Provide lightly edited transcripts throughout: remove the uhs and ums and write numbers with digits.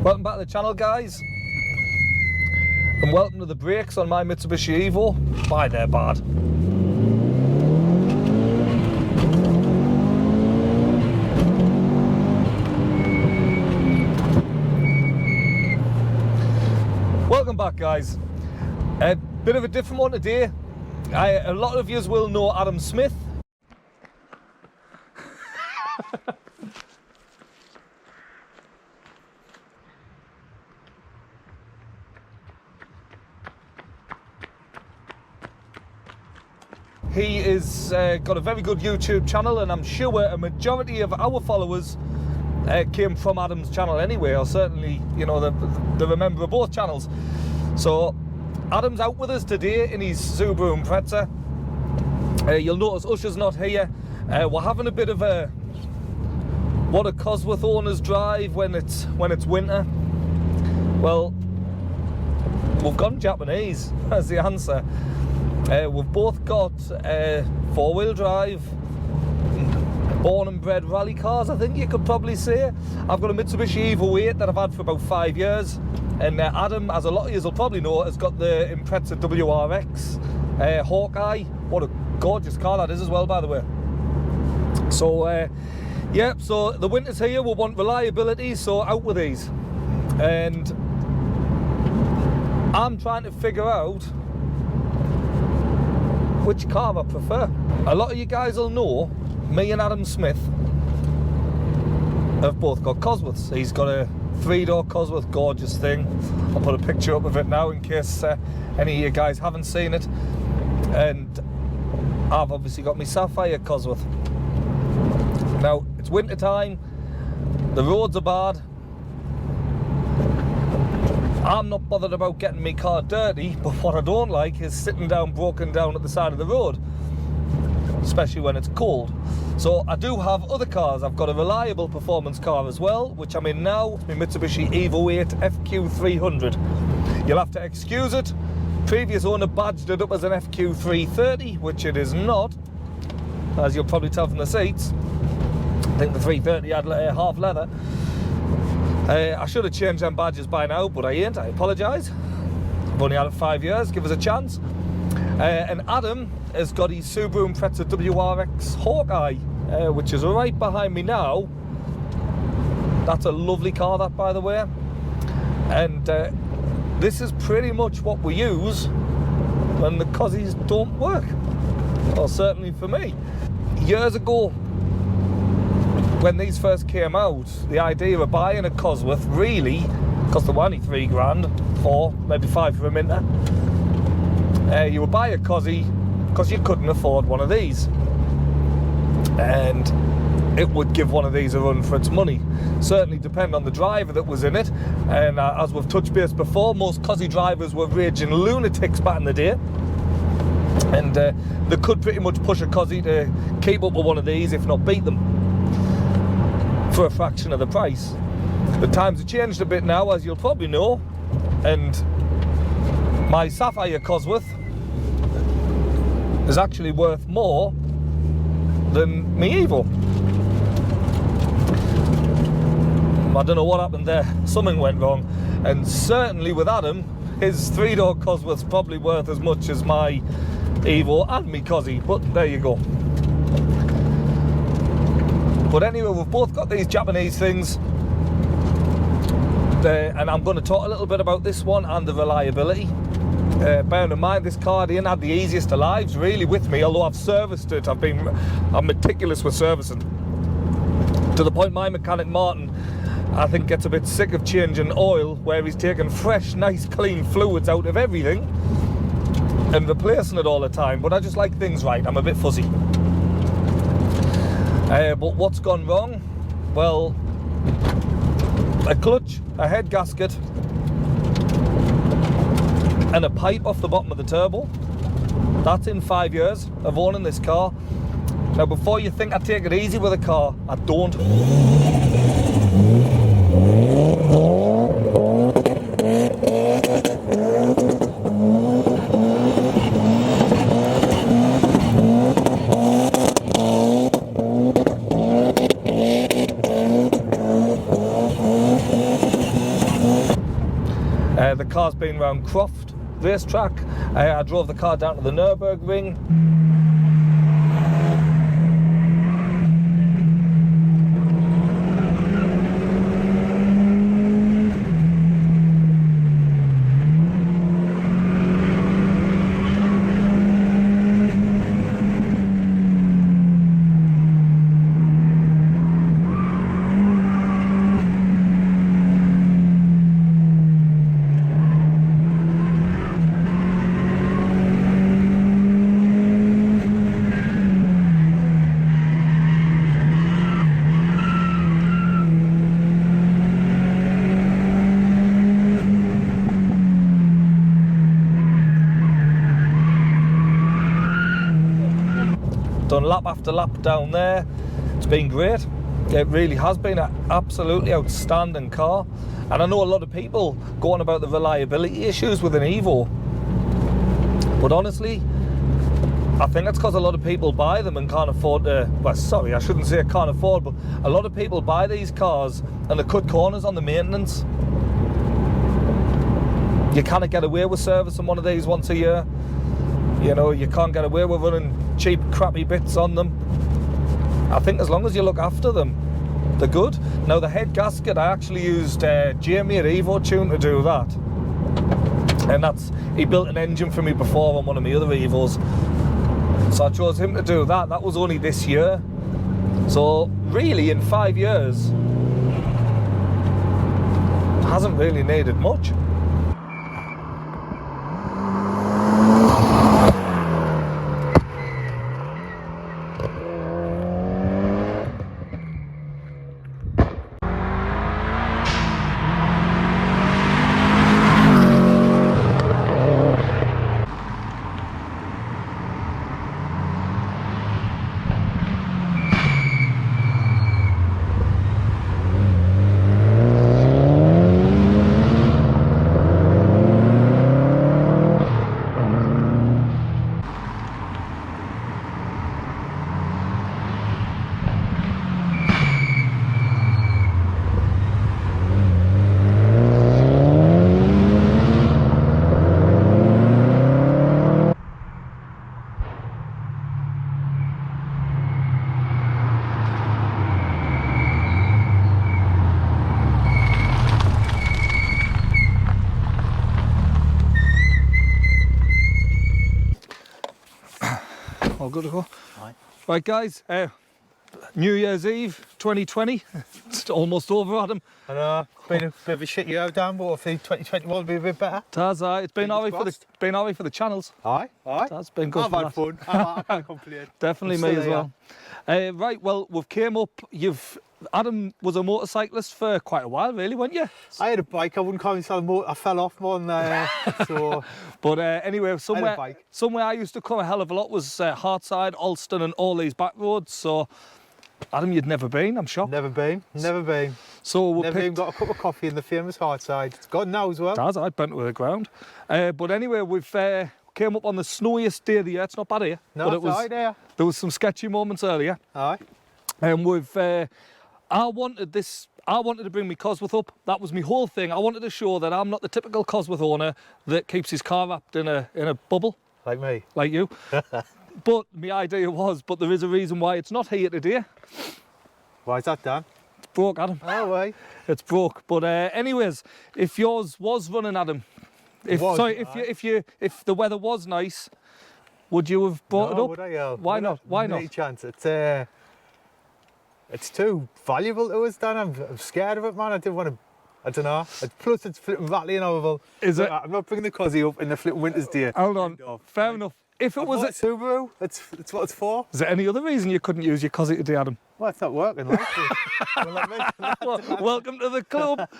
Welcome back to the channel, guys, and welcome to the brakes on my Mitsubishi Evo. Why, they're bad. Welcome back, guys. A bit of a different one today. A lot of you will know Adam Smith. He is got a very good YouTube channel, and I'm sure a majority of our followers came from Adam's channel anyway, or certainly, you know, they remember both channels. So Adam's out with us today in his Subaru Impreza. You'll notice Usher's not here. We're having a bit of a what a Cosworth owners drive when it's winter. Well, we've gone Japanese. That's the answer. We've both got four-wheel drive, born and bred rally cars, I think you could probably say. I've got a Mitsubishi Evo 8 that I've had for about 5 years, and Adam, as a lot of you will probably know, has got the Impreza WRX Hawkeye. What a gorgeous car that is as well, by the way. So yeah, so the winter's here, we want reliability, so out with these. And I'm trying to figure out which car I prefer. A lot of you guys will know me and Adam Smith have both got Cosworths. He's got a 3-door Cosworth, gorgeous thing. I'll put a picture up of it now in case any of you guys haven't seen it. And I've obviously got my Sapphire Cosworth. Now, it's winter time, the roads are bad. I'm not bothered about getting my car dirty, but what I don't like is sitting down broken down at the side of the road, especially when it's cold. So I do have other cars. I've got a reliable performance car as well, which I'm in now, my Mitsubishi Evo 8 FQ300. You'll have to excuse it. Previous owner badged it up as an FQ330, which it is not, as you'll probably tell from the seats. I think the 330 had half leather. I should have changed them badges by now, but I ain't. I apologise. I've only had it 5 years. Give us a chance. And Adam has got his Subaru Impreza WRX Hawkeye, which is right behind me now. That's a lovely car, that, by the way. And this is pretty much what we use when the cossies don't work. Well, certainly for me. Years ago, when these first came out, the idea of buying a Cosworth really, because they were only $3 grand, or maybe 5 for a minute, you would buy a cossie because you couldn't afford one of these, and it would give one of these a run for its money. Certainly depend on the driver that was in it, and as we've touched base before, most cossie drivers were raging lunatics back in the day, and they could pretty much push a cossie to keep up with one of these, if not beat them, for a fraction of the price. The times have changed a bit now, as you'll probably know, and my Sapphire Cosworth is actually worth more than my Evo. I don't know what happened there. Something went wrong, and certainly with Adam, his 3-door Cosworth's probably worth as much as my Evo and my cossie, but there you go. But anyway, we've both got these Japanese things, and I'm going to talk a little bit about this one and the reliability. Bearing in mind, this car didn't have the easiest of lives really with me, although I've serviced it. I'm meticulous with servicing, to the point my mechanic Martin, I think, gets a bit sick of changing oil, where he's taking fresh, nice, clean fluids out of everything and replacing it all the time. But I just like things right. I'm a bit fuzzy. But what's gone wrong? Well, a clutch, a head gasket, and a pipe off the bottom of the turbo. That's in 5 years of owning this car. Now, before you think I take it easy with a car, I don't. The car's been around Croft racetrack. I drove the car down to the Nürburgring. Done lap after lap down there. It's been great. It really has been an absolutely outstanding car. And I know a lot of people go on about the reliability issues with an Evo. But honestly, I think that's because a lot of people buy them and can't afford to, well, sorry, I shouldn't say can't afford, but a lot of people buy these cars and they cut corners on the maintenance. You kind of get away with servicing one of these once a year. You know, you can't get away with running cheap, crappy bits on them. I think as long as you look after them, they're good. Now, the head gasket, I actually used Jamie at Evo Tune to do that. And he built an engine for me before on one of my other Evos. So I chose him to do that. That was only this year. So really, in 5 years, hasn't really needed much. All good to go? Aye. Right guys, New Year's Eve 2020, it's almost over, Adam. I know, it's been a bit of a shit year, Dan, but hopefully 2021 will be a bit better. It's been alright for the channels. Aye. That's been good. I've had fun. I can't complain. Definitely me as well. Right, well, we've came up. Adam was a motorcyclist for quite a while, really, weren't you? I had a bike. I wouldn't call myself a motor. I fell off more than so. But anyway, somewhere I used to come a hell of a lot was Hartside, Alston, and all these back roads. So, Adam, you'd never been. I'm shocked. Never been. So we never even got a cup of coffee in the famous Hartside. It's gone now as well. I bent to the ground. But anyway, we've came up on the snowiest day of the year. It's not bad here. No, but it's all right there. There was some sketchy moments earlier. Aye. And I wanted to bring my Cosworth up. That was my whole thing. I wanted to show that I'm not the typical Cosworth owner that keeps his car wrapped in a bubble. Like me. Like you. But my idea was, there is a reason why it's not here today. Why is that, Dan? It's broke, Adam. Oh, way. It's broke. But anyways, if yours was running, Adam, if the weather was nice, would you have brought it up? Would I? Why not? Why not? Any chance? It's too valuable to us, Dan. I'm scared of it, man. I didn't want to. I don't know. Plus, it's flipping rattling over. Is it? I'm not bringing the cossie up in the flipping winter's day. Hold on. Fair enough. If it was a Subaru, it's what it's for. Is there any other reason you couldn't use your cossie today, Adam? Well, it's not working. Like well, welcome to the club.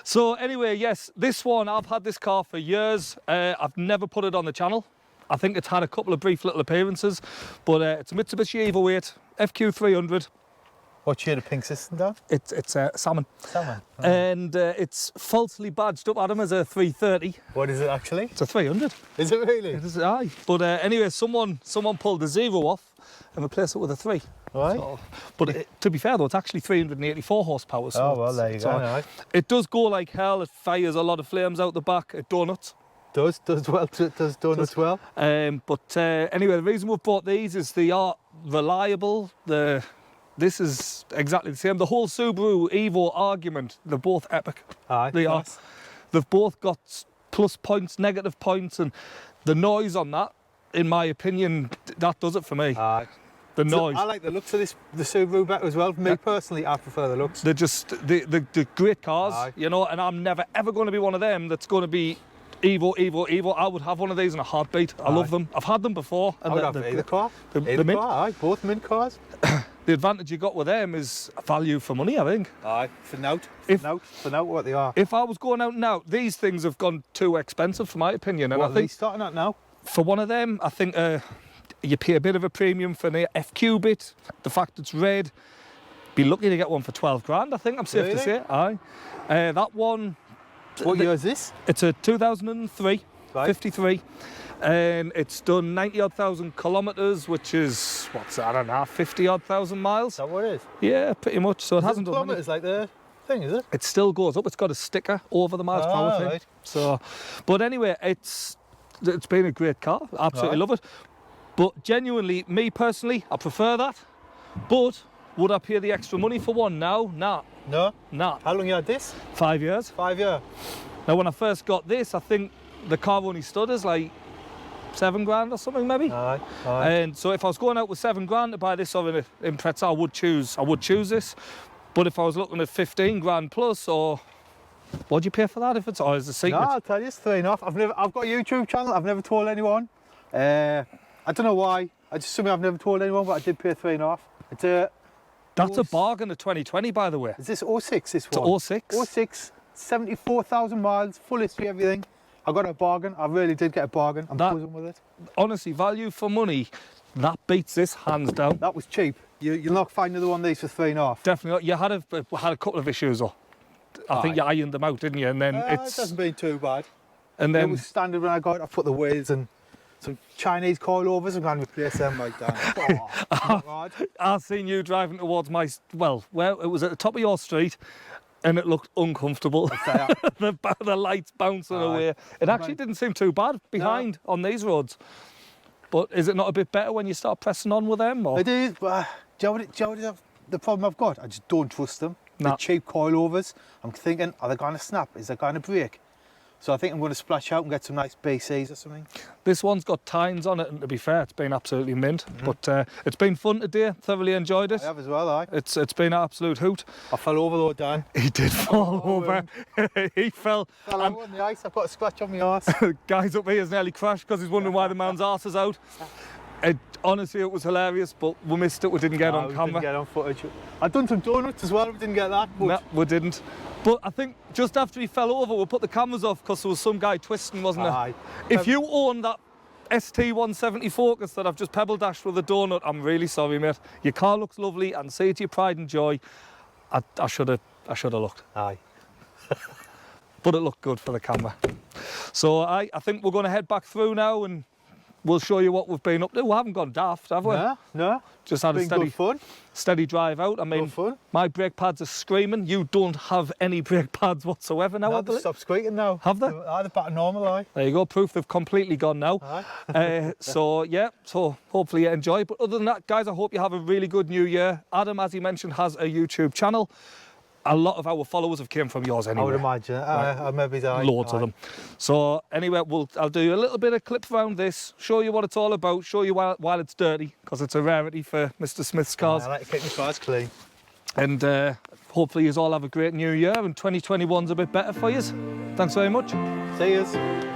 So anyway, yes, this one, I've had this car for years. I've never put it on the channel. I think it's had a couple of brief little appearances, but it's a Mitsubishi Evo 8 FQ300. What shade of pink system, Dan? It's salmon. Salmon. Oh. And it's falsely badged up, Adam, as a 330. What is it actually? It's a 300. Is it really? It is, aye. But anyway, someone pulled the 0 off and replaced it with a 3. Right. So, but to be fair though, it's actually 384 horsepower. So Oh, well, there you go. Right. it does go like hell. It fires a lot of flames out the back. It donuts. Does donuts well. But anyway, the reason we've bought these is they are reliable. This is exactly the same. The whole Subaru Evo argument, they're both epic. Aye, They are. nice. They've both got plus points, negative points, and the noise on that, in my opinion, that does it for me. Aye. The So noise. I like the looks of the Subaru better as well. For me personally, I prefer the looks. They're just the great cars, Aye. you know, and I'm never ever going to be one of them that's going to be Evo. I would have one of these in a heartbeat. I love them. I've had them before. I would have either car. The mint. Aye, both mint cars. The advantage you got with them is value for money, I think. Aye, for now what they are. If I was going out now, these things have gone too expensive, for my opinion. And What I are they think starting at now? for one of them, I think you pay a bit of a premium for the FQ bit. The fact it's red, be lucky to get one for 12 grand. I think I'm safe to say. Aye, that one. What year is this? It's a 2003, Right. 53, and it's done 90-odd thousand kilometres, which is, what's that, I don't know, 50-odd thousand miles? Is that what it is? Yeah, pretty much. So it hasn't done kilometres like the thing, is it? It still goes up. It's got a sticker over the miles per hour thing. Right. So, but anyway, it's been a great car. Absolutely Right. love it. But genuinely, me personally, I prefer that. But would I pay the extra money for one now? Nah. No? Nah. How long you had this? 5 years. 5 years. Now, when I first got this, I think the car only stood as like 7 grand or something, maybe. Aye, aye. And so, if I was going out with 7 grand to buy this or an Impreza, I would choose this. But if I was looking at 15 grand plus, or what'd you pay for that? If it's or is it a secret? No, I'll tell you, it's 3.5. I've got a YouTube channel. I've never told anyone. I don't know why. Something I've never told anyone, but I did pay 3.5. It's That's a bargain of 2020, by the way. Is this 06? This It's one. 06. 06, 74,000 miles, full history, everything. I got a bargain. I really did get a bargain. I'm buzzing with it. Honestly, value for money, that beats this hands down. That was cheap. You'll not find another one of these for 3.5. Definitely. You had a couple of issues, though. I think you ironed them out, didn't you? And then It hasn't been too bad. and It then was standard when I got it. I put the wheels and some Chinese coilovers. I'm going to replace them like that. Oh, I seen you driving towards where it was at the top of your street, and it looked uncomfortable. the lights bouncing away. It actually didn't seem too bad behind on these roads. But is it not a bit better when you start pressing on with them? Or? It is, but do you know what the problem I've got? I just don't trust them. Nah. The cheap coilovers. I'm thinking, are they going to snap? Is they going to break? So I think I'm going to splash out and get some nice BCs or something. This one's got tines on it, and to be fair, it's been absolutely mint. But it's been fun today. Thoroughly enjoyed it. I have as well, aye. It's been an absolute hoot. I fell over though, Dan. He did fall over. He fell. Fell out on the ice. I've got a scratch on my arse. Guys up here has nearly crashed because he's wondering why the man's arse is out. Honestly, it was hilarious, but we missed it. We didn't get on We camera. didn't get on footage. I've done some donuts as well. We didn't get that. But No, we didn't. But I think just after he fell over, we put the cameras off because there was some guy twisting, wasn't there? Aye. If you own that ST170 Focus that I've just pebble dashed with a donut, I'm really sorry, mate. Your car looks lovely, and say it to your pride and joy, I should have looked. Aye. But it looked good for the camera. So I think we're going to head back through now, and we'll show you what we've been up to. We haven't gone daft, have we? No. Just had a Been good fun. steady drive out. I mean, Good fun. my brake pads are screaming. You don't have any brake pads whatsoever now, I Now they've believe. stopped squeaking now. Have they? Aye, they're back to normal, aye. There you go, proof they've completely gone now. Aye. So hopefully you enjoy. But other than that, guys, I hope you have a really good new year. Adam, as he mentioned, has a YouTube channel. A lot of our followers have came from yours anyway. I would imagine. Maybe they Loads of them. So anyway, I'll do a little bit of clip around this, show you what it's all about, show you while it's dirty, because it's a rarity for Mr. Smith's cars. I like to keep my cars clean. And hopefully you all have a great new year, and 2021's a bit better for you. Thanks very much. See yous.